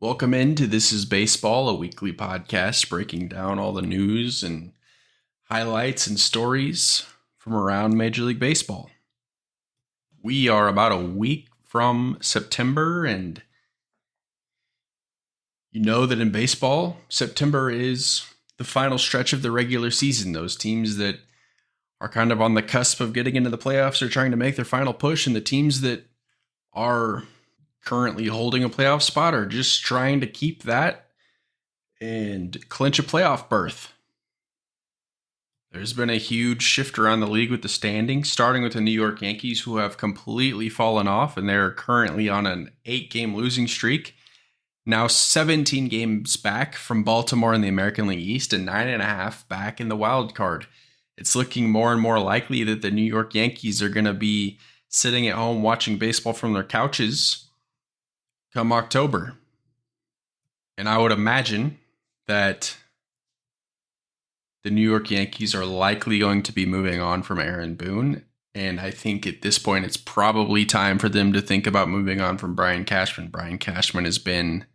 Welcome into This is Baseball, a weekly podcast breaking down all the news and highlights and stories from around Major League Baseball. We are about a week from September, and you know that in baseball, September is the final stretch of the regular season. Those teams that are kind of on the cusp of getting into the playoffs are trying to make their final push, and the teams that are currently holding a playoff spot are just trying to keep that and clinch a playoff berth. There's been a huge shift around the league with the standings, starting with the New York Yankees, who have completely fallen off, and they're currently on an 8-game losing streak. Now 17 games back from Baltimore in the American League East and 9.5 back in the wild card. It's looking more and more likely that the New York Yankees are going to be sitting at home watching baseball from their couches come October. And I would imagine that the New York Yankees are likely going to be moving on from Aaron Boone. And I think at this point, it's probably time for them to think about moving on from Brian Cashman. Brian Cashman has been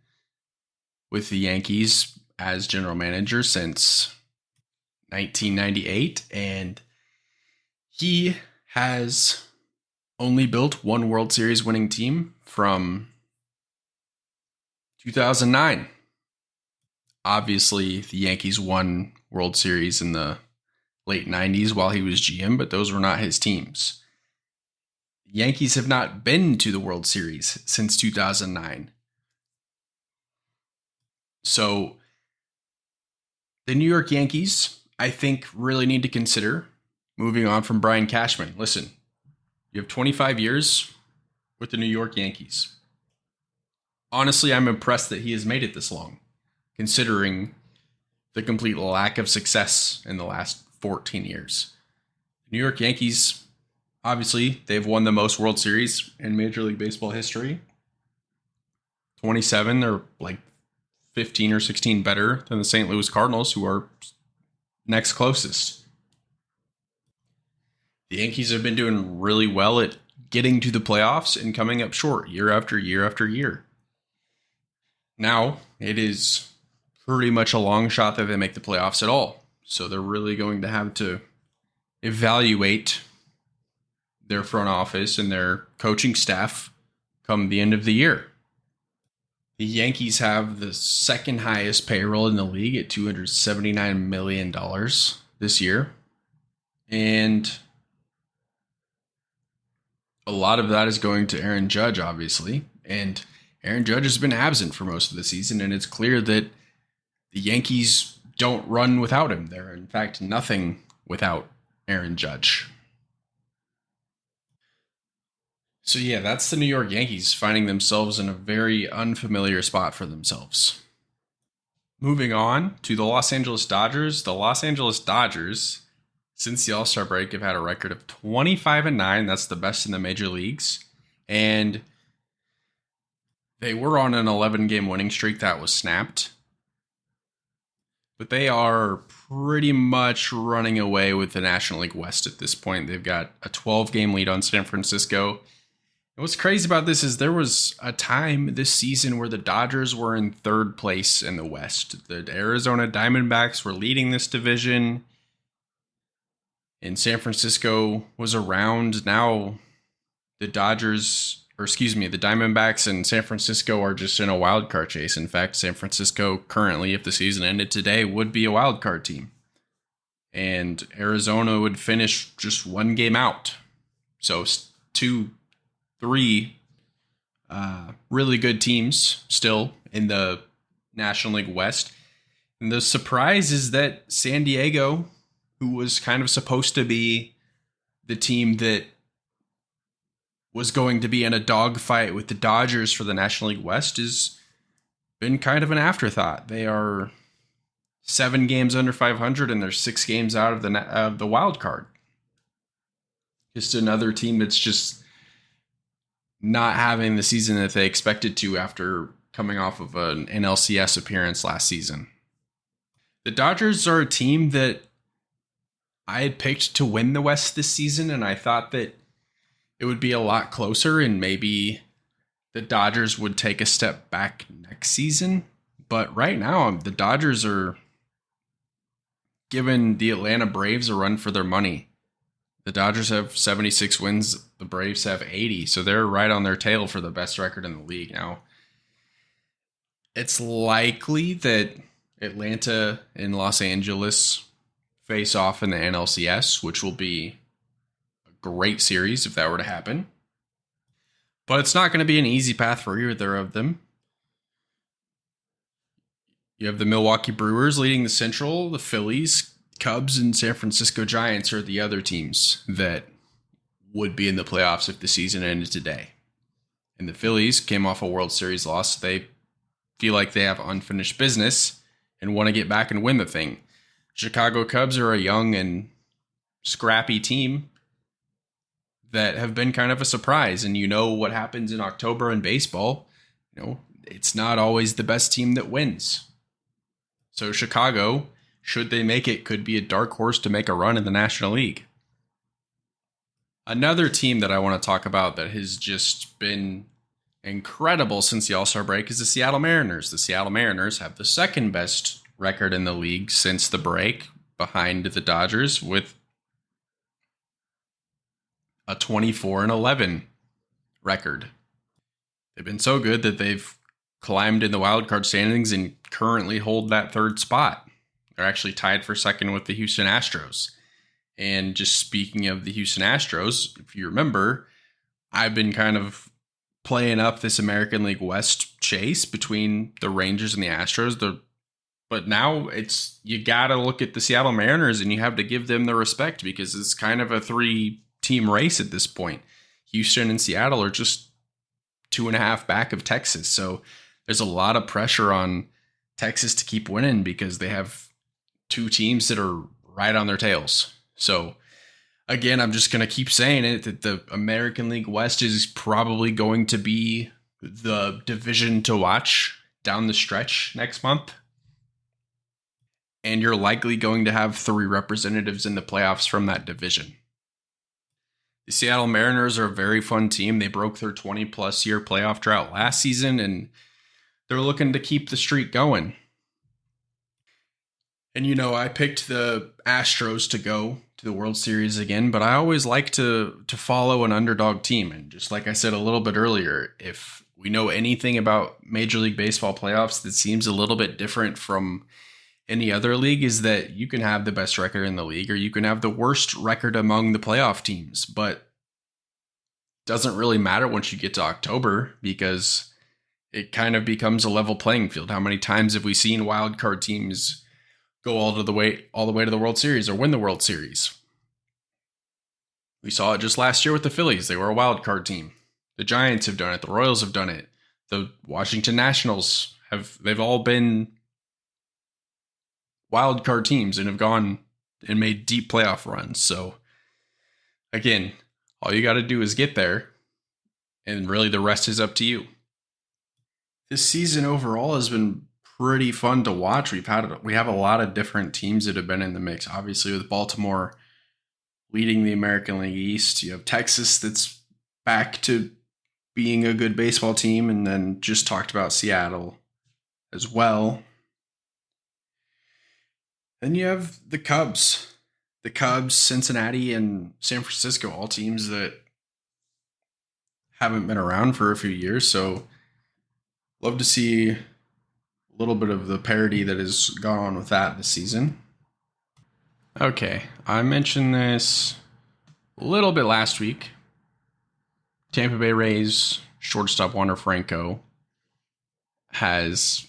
with the Yankees as general manager since 1998. And he has only built one World Series winning team from 2009. Obviously, the Yankees won World Series in the late 90s while he was GM, but those were not his teams. The Yankees have not been to the World Series since 2009. So, the New York Yankees, I think, really need to consider moving on from Brian Cashman. Listen, you have 25 years with the New York Yankees. Honestly, I'm impressed that he has made it this long, considering the complete lack of success in the last 14 years. The New York Yankees, obviously, they've won the most World Series in Major League Baseball history. 27, they're like 15 or 16 better than the St. Louis Cardinals, who are next closest. The Yankees have been doing really well at getting to the playoffs and coming up short year after year after year. Now, it is pretty much a long shot that they make the playoffs at all. So they're really going to have to evaluate their front office and their coaching staff come the end of the year. The Yankees have the second highest payroll in the league at $279 million this year. And a lot of that is going to Aaron Judge, obviously. And Aaron Judge has been absent for most of the season, and it's clear that the Yankees don't run without him. They're, in fact, nothing without Aaron Judge. So, yeah, that's the New York Yankees finding themselves in a very unfamiliar spot for themselves. Moving on to the Los Angeles Dodgers. The Los Angeles Dodgers, since the All-Star break, have had a record of 25-9. That's the best in the major leagues. And they were on an 11-game winning streak that was snapped. But they are pretty much running away with the National League West at this point. They've got a 12-game lead on San Francisco. And what's crazy about this is there was a time this season where the Dodgers were in third place in the West. The Arizona Diamondbacks were leading this division, and San Francisco was around. Now the Diamondbacks and San Francisco are just in a wild card chase. In fact, San Francisco currently, if the season ended today, would be a wild card team. And Arizona would finish just one game out. So 3 really good teams still in the National League West. And the surprise is that San Diego, who was kind of supposed to be the team that was going to be in a dogfight with the Dodgers for the National League West, has been kind of an afterthought. They are 7 games under 500, and they're 6 games out of the wild card. Just another team that's just not having the season that they expected to after coming off of an NLCS appearance last season. The Dodgers are a team that I had picked to win the West this season, and I thought that it would be a lot closer, and maybe the Dodgers would take a step back next season. But right now, the Dodgers are giving the Atlanta Braves a run for their money. The Dodgers have 76 wins. The Braves have 80. So they're right on their tail for the best record in the league now. It's likely that Atlanta and Los Angeles face off in the NLCS, which will be a great series if that were to happen. But it's not going to be an easy path for either of them. You have the Milwaukee Brewers leading the Central. The Phillies, Cubs, and San Francisco Giants are the other teams that would be in the playoffs if the season ended today. And the Phillies came off a World Series loss. They feel like they have unfinished business and want to get back and win the thing. Chicago Cubs are a young and scrappy team that have been kind of a surprise. And you know what happens in October in baseball. It's not always the best team that wins. So Chicago, should they make it, could be a dark horse to make a run in the National League. Another team that I want to talk about that has just been incredible since the All-Star break is the Seattle Mariners. The Seattle Mariners have the second best record in the league since the break, behind the Dodgers, with a 24-11 record. They've been so good that they've climbed in the wildcard standings and currently hold that third spot. They're actually tied for second with the Houston Astros. And just speaking of the Houston Astros, if you remember, I've been kind of playing up this American League West chase between the Rangers and the Astros. But now you got to look at the Seattle Mariners and you have to give them the respect because it's kind of a 3-team race at this point. Houston and Seattle are just 2.5 back of Texas. So there's a lot of pressure on Texas to keep winning because they have 2 teams that are right on their tails. So again, I'm just going to keep saying it, that the American League West is probably going to be the division to watch down the stretch next month. And you're likely going to have 3 representatives in the playoffs from that division. The Seattle Mariners are a very fun team. They broke their 20-plus year playoff drought last season, and they're looking to keep the streak going. And, I picked the Astros to go to the World Series again, but I always like to follow an underdog team. And just like I said a little bit earlier, if we know anything about Major League Baseball playoffs that seems a little bit different from any other league, is that you can have the best record in the league or you can have the worst record among the playoff teams. But it doesn't really matter once you get to October because it kind of becomes a level playing field. How many times have we seen wild card teams go all the way to the World Series or win the World Series? We saw it just last year with the Phillies. They were a wild card team. The Giants have done it. The Royals have done it. The Washington Nationals they've all been wild card teams and have gone and made deep playoff runs. So again, all you got to do is get there, and really the rest is up to you. This season overall has been pretty fun to watch. We have a lot of different teams that have been in the mix. Obviously, with Baltimore leading the American League East, you have Texas that's back to being a good baseball team, and then just talked about Seattle as well. Then you have the Cubs. The Cubs, Cincinnati, and San Francisco, all teams that haven't been around for a few years. So love to see a little bit of the parity that has gone on with that this season. Okay, I mentioned this a little bit last week. Tampa Bay Rays shortstop Wander Franco has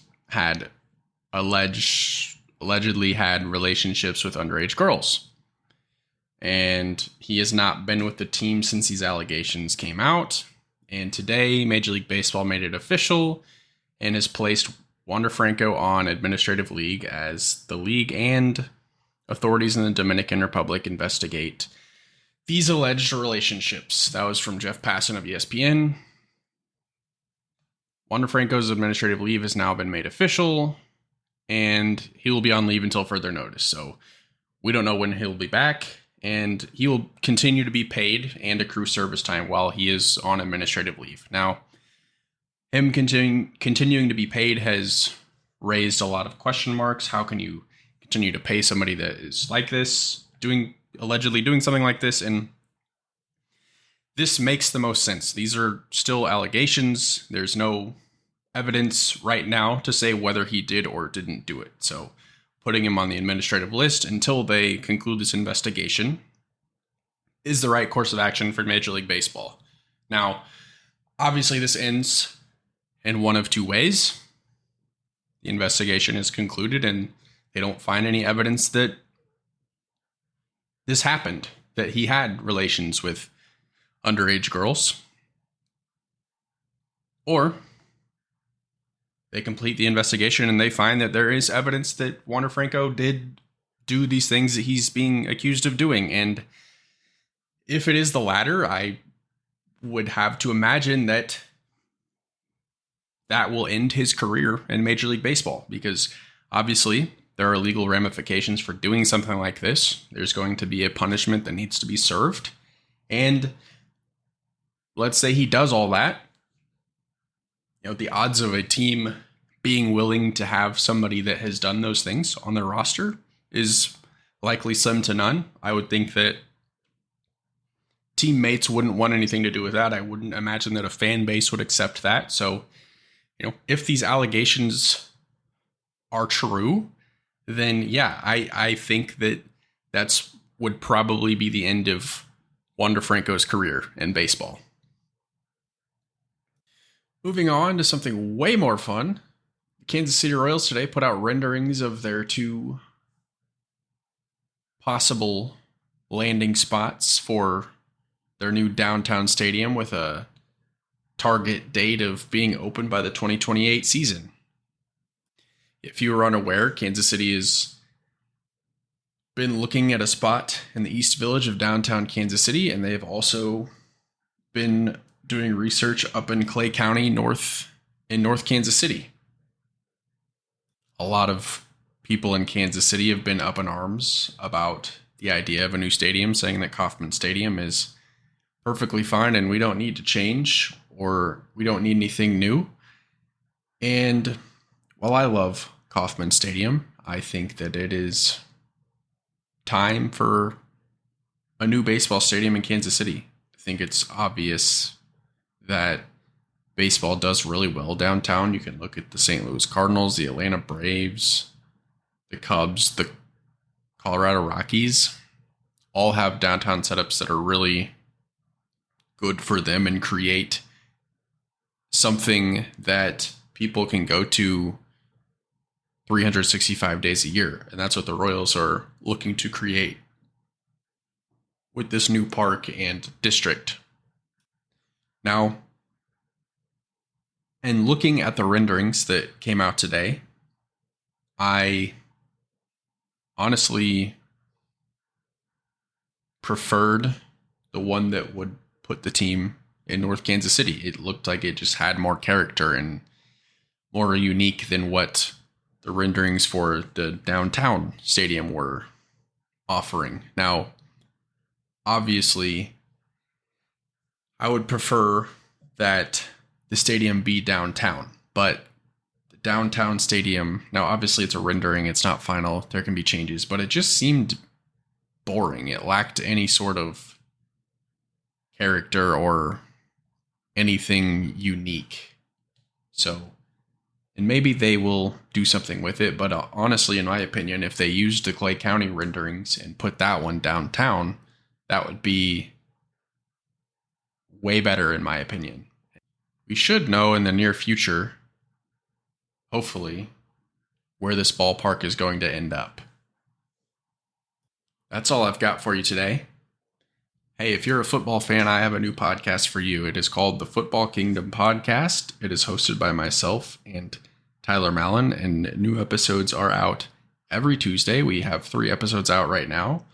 allegedly had relationships with underage girls. And he has not been with the team since these allegations came out. And today, Major League Baseball made it official and has placed Wander Franco on administrative leave as the league and authorities in the Dominican Republic investigate these alleged relationships. That was from Jeff Passan of ESPN. Wander Franco's administrative leave has now been made official, and he will be on leave until further notice. So we don't know when he'll be back, and he will continue to be paid and accrue service time while he is on administrative leave. Now, him continuing to be paid has raised a lot of question marks. How can you continue to pay somebody that is like this, allegedly doing something like this? And this makes the most sense. These are still allegations. There's no evidence right now to say whether he did or didn't do it. So putting him on the administrative list until they conclude this investigation is the right course of action for Major League Baseball. Now, obviously this ends in one of two ways. The investigation is concluded and they don't find any evidence that this happened, that he had relations with underage girls. Or they complete the investigation and they find that there is evidence that Wander Franco did do these things that he's being accused of doing. And if it is the latter, I would have to imagine that that will end his career in Major League Baseball, because obviously there are legal ramifications for doing something like this. There's going to be a punishment that needs to be served. And let's say he does all that. The odds of a team being willing to have somebody that has done those things on their roster is likely slim to none. I would think that teammates wouldn't want anything to do with that. I wouldn't imagine that a fan base would accept that. So, if these allegations are true, then yeah, I think that would probably be the end of Wander Franco's career in baseball. Moving on to something way more fun. The Kansas City Royals today put out renderings of their two possible landing spots for their new downtown stadium with a target date of being open by the 2028 season. If you were unaware, Kansas City has been looking at a spot in the East Village of downtown Kansas City, and they've also been doing research up in Clay County, North Kansas City. A lot of people in Kansas City have been up in arms about the idea of a new stadium, saying that Kauffman Stadium is perfectly fine and we don't need to change or we don't need anything new. And while I love Kauffman Stadium, I think that it is time for a new baseball stadium in Kansas City. I think it's obvious that baseball does really well downtown. You can look at the St. Louis Cardinals, the Atlanta Braves, the Cubs, the Colorado Rockies, all have downtown setups that are really good for them and create something that people can go to 365 days a year. And that's what the Royals are looking to create with this new park and district. Now, and looking at the renderings that came out today, I honestly preferred the one that would put the team in North Kansas City. It looked like it just had more character and more unique than what the renderings for the downtown stadium were offering. Now, obviously, I would prefer that the stadium be downtown, but the downtown stadium, now obviously it's a rendering, it's not final, there can be changes, but it just seemed boring. It lacked any sort of character or anything unique. So, and maybe they will do something with it, but honestly, in my opinion, if they used the Clay County renderings and put that one downtown, that would be way better in my opinion. We should know in the near future, hopefully, where this ballpark is going to end up. That's all I've got for you today. Hey, if you're a football fan, I have a new podcast for you. It is called the Football Kingdom Podcast. It is hosted by myself and Tyler Mallon, and new episodes are out every Tuesday. We have 3 episodes out right now,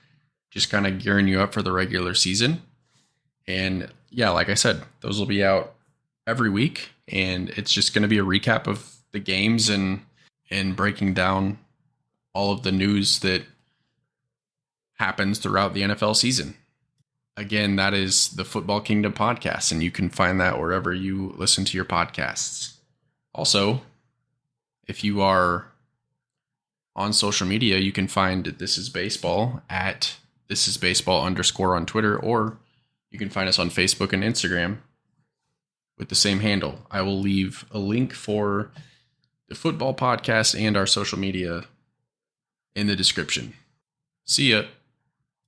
just kind of gearing you up for the regular season. And yeah, like I said, those will be out every week, and it's just going to be a recap of the games and breaking down all of the news that happens throughout the NFL season. Again, that is the Football Kingdom podcast, and you can find that wherever you listen to your podcasts. Also, if you are on social media, you can find This Is Baseball at This Is Baseball _ on Twitter, or you can find us on Facebook and Instagram with the same handle. I will leave a link for the football podcast and our social media in the description. See ya.